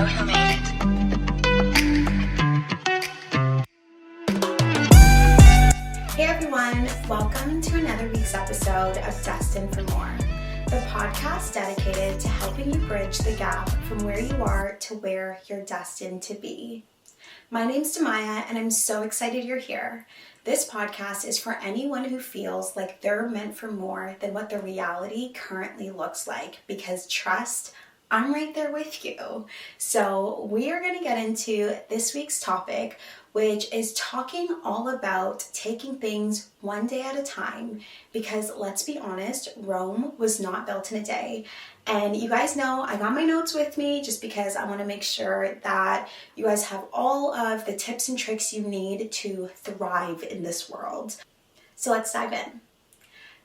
who made it. Hey everyone, welcome to another week's episode of Destined For More, the podcast dedicated to helping you bridge the gap from where you are to where you're destined to be. My name's Demaya and I'm so excited you're here. This podcast is for anyone who feels like they're meant for more than what the reality currently looks like, because trust, I'm right there with you. So we are going to get into this week's topic, which is talking all about taking things one day at a time, because let's be honest, Rome was not built in a day. And you guys know I got my notes with me just because I want to make sure that you guys have all of the tips and tricks you need to thrive in this world. So let's dive in.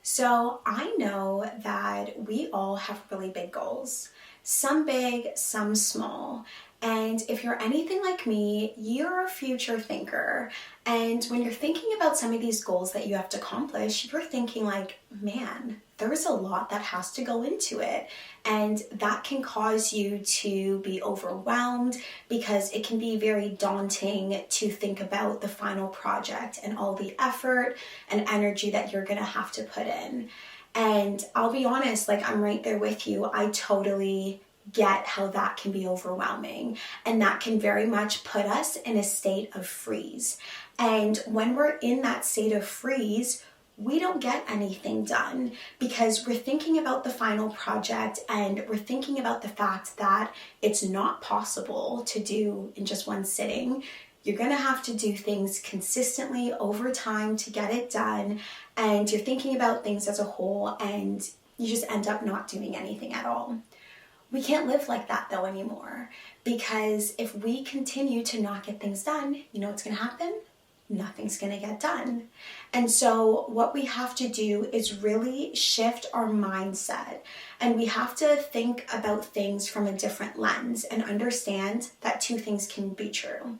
So I know that we all have really big goals. Some big, some small. And if you're anything like me, you're a future thinker. And when you're thinking about some of these goals that you have to accomplish, you're thinking like, man, there's a lot that has to go into it. And that can cause you to be overwhelmed because it can be very daunting to think about the final project and all the effort and energy that you're going to have to put in. And I'll be honest, like I'm right there with you. I totally get how that can be overwhelming, and that can very much put us in a state of freeze. And when we're in that state of freeze, we don't get anything done because we're thinking about the final project and we're thinking about the fact that it's not possible to do in just one sitting. You're going to have to do things consistently over time to get it done, and you're thinking about things as a whole, and you just end up not doing anything at all. We can't live like that though anymore, because if we continue to not get things done, you know what's going to happen? Nothing's going to get done. And so what we have to do is really shift our mindset, and we have to think about things from a different lens and understand that two things can be true.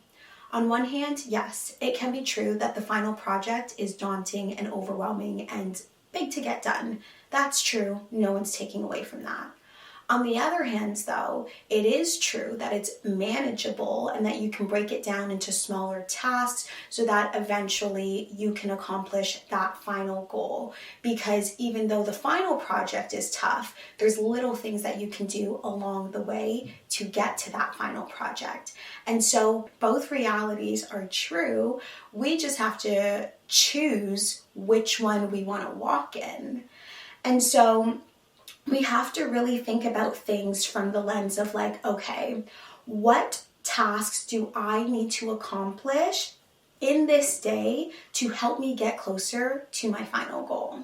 On one hand, yes, it can be true that the final project is daunting and overwhelming and big to get done. That's true. No one's taking away from that. On the other hand, though, it is true that it's manageable and that you can break it down into smaller tasks so that eventually you can accomplish that final goal. Because even though the final project is tough, there's little things that you can do along the way to get to that final project. And so both realities are true. We just have to choose which one we want to walk in. And so we have to really think about things from the lens of like, okay, what tasks do I need to accomplish in this day to help me get closer to my final goal?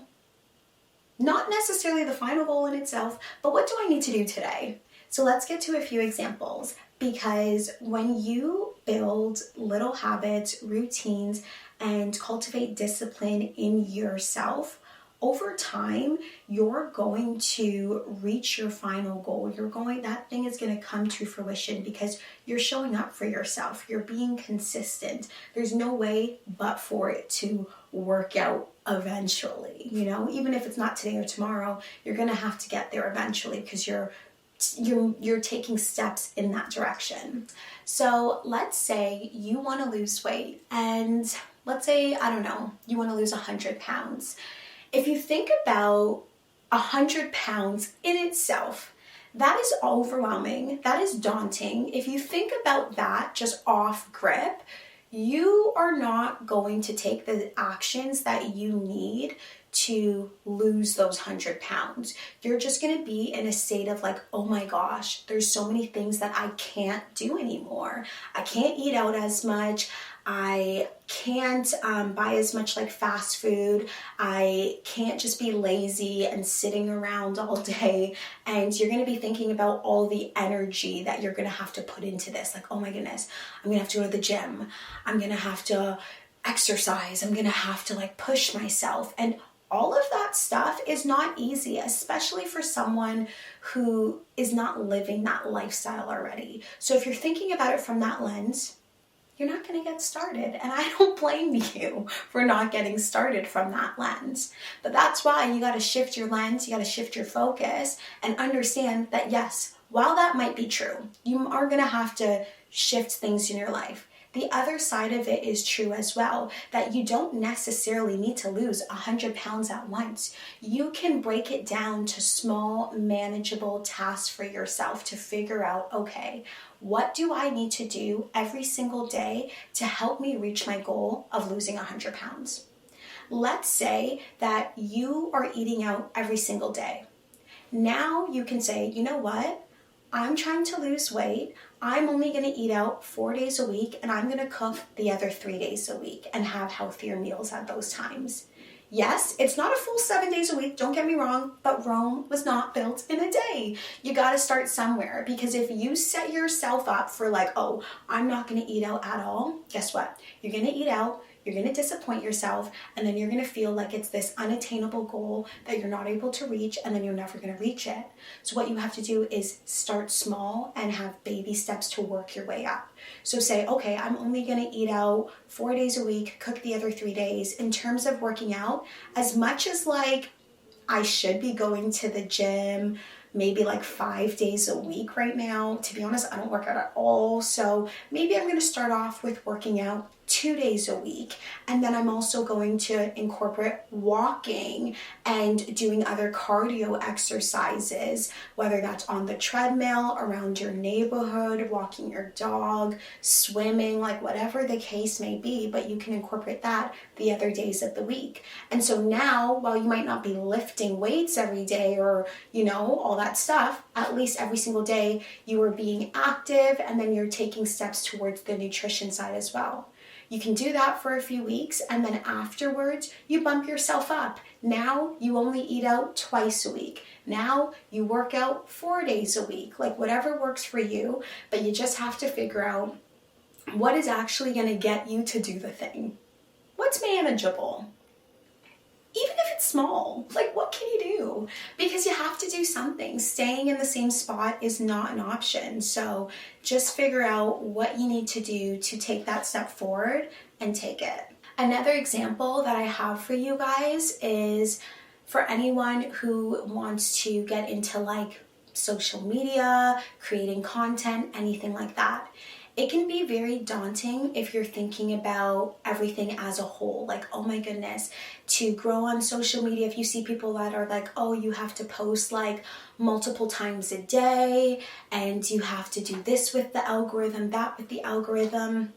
Not necessarily the final goal in itself, but what do I need to do today? So let's get to a few examples, because when you build little habits, routines, and cultivate discipline in yourself, over time, you're going to reach your final goal. That thing is going to come to fruition because you're showing up for yourself. You're being consistent. There's no way but for it to work out eventually. You know, even if it's not today or tomorrow, you're going to have to get there eventually because you're taking steps in that direction. So let's say you want to lose weight, and let's say, I don't know, you want to lose 100 pounds. If you think about 100 pounds in itself, that is overwhelming, that is daunting. If you think about that just off grip, you are not going to take the actions that you need to lose those 100 pounds. You're just going to be in a state of like, oh my gosh, there's so many things that I can't do anymore. I can't eat out as much. I can't buy as much like fast food. I can't just be lazy and sitting around all day. And you're going to be thinking about all the energy that you're going to have to put into this. Like, oh my goodness, I'm going to have to go to the gym. I'm going to have to exercise. I'm going to have to like push myself. And all of that stuff is not easy, especially for someone who is not living that lifestyle already. So if you're thinking about it from that lens, you're not going to get started. And I don't blame you for not getting started from that lens. But that's why you got to shift your lens, you got to shift your focus and understand that yes, While that might be true, you are going to have to shift things in your life. The other side of it is true as well, that you don't necessarily need to lose 100 pounds at once. You can break it down to small, manageable tasks for yourself to figure out, okay, what do I need to do every single day to help me reach my goal of losing 100 pounds? Let's say that you are eating out every single day. Now you can say, you know what? I'm trying to lose weight. I'm only going to eat out 4 days a week, and I'm going to cook the other 3 days a week and have healthier meals at those times. Yes, it's not a full 7 days a week, don't get me wrong, but Rome was not built in a day. You got to start somewhere, because if you set yourself up for like, oh, I'm not going to eat out at all, guess what? You're going to eat out. You're going to disappoint yourself, and then you're going to feel like it's this unattainable goal that you're not able to reach, and then you're never going to reach it. So what you have to do is start small and have baby steps to work your way up. So say, okay, I'm only going to eat out 4 days a week, cook the other 3 days. In terms of working out, as much as like I should be going to the gym maybe like 5 days a week right now, to be honest, I don't work out at all. So maybe I'm going to start off with working out 2 days a week. And then I'm also going to incorporate walking and doing other cardio exercises, whether that's on the treadmill, around your neighborhood, walking your dog, swimming, like whatever the case may be, but you can incorporate that the other days of the week. And so now, while you might not be lifting weights every day or, all that stuff, at least every single day you are being active, and then you're taking steps towards the nutrition side as well. You can do that for a few weeks, and then afterwards you bump yourself up. Now you only eat out twice a week. Now you work out 4 days a week, like whatever works for you, but you just have to figure out what is actually going to get you to do the thing. What's manageable? Even if it's small, like what can you do? Because you have to do something. Staying in the same spot is not an option. So just figure out what you need to do to take that step forward and take it. Another example that I have for you guys is for anyone who wants to get into like social media, creating content, anything like that. It can be very daunting if you're thinking about everything as a whole. Like, oh my goodness, to grow on social media, if you see people that are like, oh, you have to post like multiple times a day, and you have to do this with the algorithm, that with the algorithm.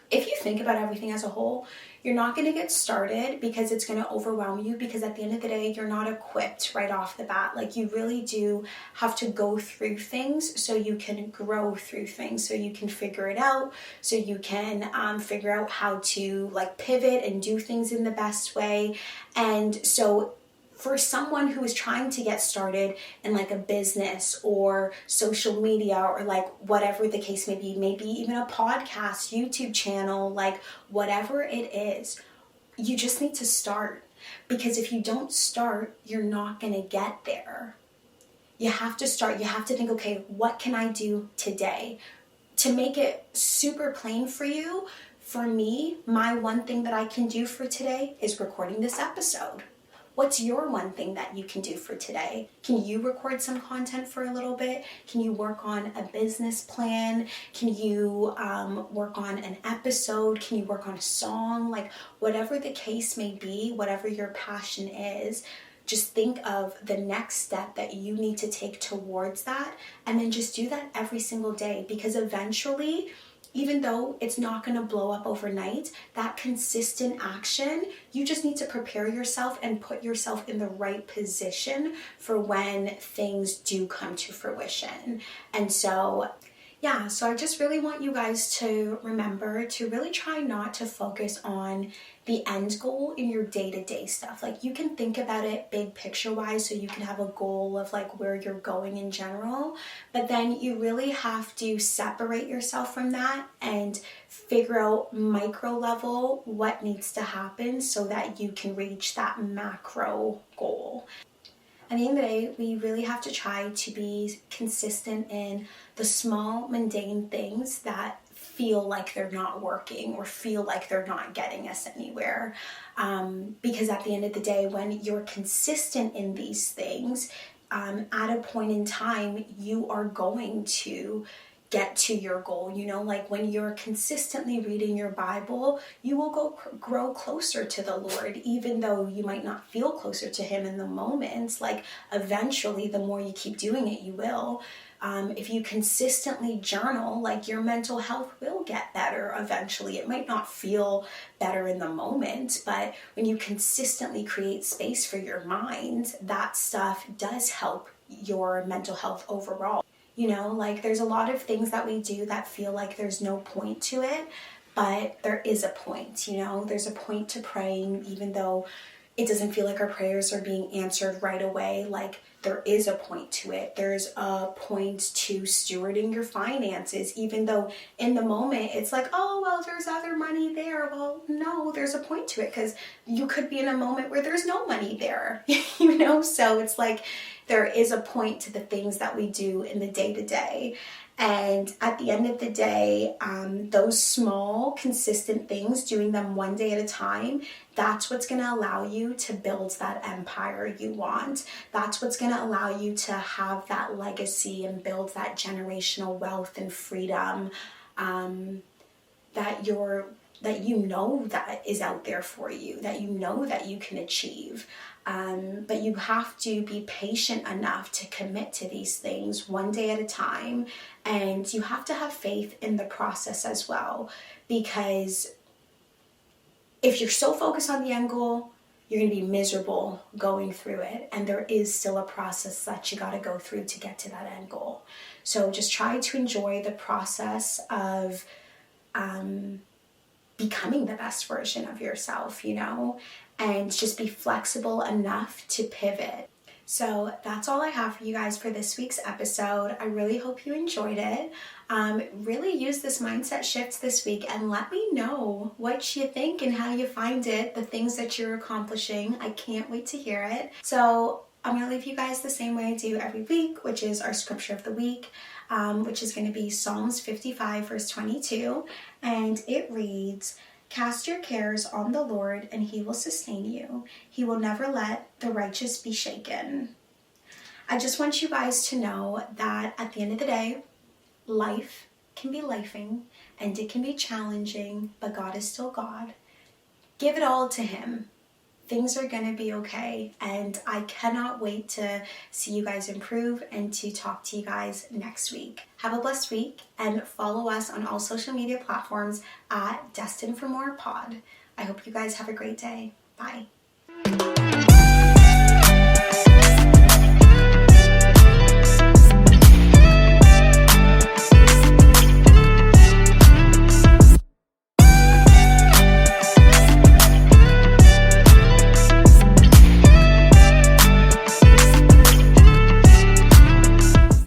If you think about everything as a whole, you're not going to get started because it's going to overwhelm you, because at the end of the day, you're not equipped right off the bat. Like you really do have to go through things so you can grow through things, so you can figure it out, so you can figure out how to like pivot and do things in the best way. And so for someone who is trying to get started in like a business or social media or like whatever the case may be, maybe even a podcast, YouTube channel, like whatever it is, you just need to start. Because if you don't start, you're not going to get there. You have to start. You have to think, okay, what can I do today? To make it super plain for you, for me, my one thing that I can do for today is recording this episode. What's your one thing that you can do for today? Can you record some content for a little bit? Can you work on a business plan? Can you work on an episode? Can you work on a song? Like whatever the case may be, whatever your passion is, just think of the next step that you need to take towards that, and then just do that every single day, because eventually, even though it's not going to blow up overnight, that consistent action, you just need to prepare yourself and put yourself in the right position for when things do come to fruition. And so I just really want you guys to remember to really try not to focus on the end goal in your day-to-day stuff. Like you can think about it big picture wise, so you can have a goal of like where you're going in general, but then you really have to separate yourself from that and figure out micro level what needs to happen so that you can reach that macro goal. At the end of the day, we really have to try to be consistent in the small, mundane things that feel like they're not working or feel like they're not getting us anywhere. Because at the end of the day, when you're consistent in these things, at a point in time, you are going to get to your goal. Like when you're consistently reading your Bible, you will grow closer to the Lord, even though you might not feel closer to him in the moment. Like eventually, the more you keep doing it, you will. If you consistently journal, like your mental health will get better eventually. It might not feel better in the moment, but when you consistently create space for your mind, that stuff does help your mental health overall. Like there's a lot of things that we do that feel like there's no point to it, but there is a point. There's a point to praying, even though it doesn't feel like our prayers are being answered right away. Like there is a point to it. There's a point to stewarding your finances, even though in the moment it's like, oh, well, there's other money there. Well, no, there's a point to it, because you could be in a moment where there's no money there, So it's like there is a point to the things that we do in the day-to-day. And at the end of the day, those small, consistent things, doing them one day at a time, that's what's going to allow you to build that empire you want. That's what's going to allow you to have that legacy and build that generational wealth and freedom that that is out there for you, that that you can achieve. But you have to be patient enough to commit to these things one day at a time. And you have to have faith in the process as well, because if you're so focused on the end goal, you're going to be miserable going through it. And there is still a process that you got to go through to get to that end goal. So just try to enjoy the process of becoming the best version of yourself, and just be flexible enough to pivot. So that's all I have for you guys for this week's episode. I really hope you enjoyed it. Really use this mindset shift this week and let me know what you think and how you find it, the things that you're accomplishing. I can't wait to hear it. So I'm going to leave you guys the same way I do every week, which is our scripture of the week, which is going to be Psalms 55 verse 22. And it reads, "Cast your cares on the Lord, and he will sustain you. He will never let the righteous be shaken." I just want you guys to know that at the end of the day, life can be lifing and it can be challenging, but God is still God. Give it all to him. Things are going to be okay, and I cannot wait to see you guys improve and to talk to you guys next week. Have a blessed week, and follow us on all social media platforms at Destined For More Pod. I hope you guys have a great day. Bye.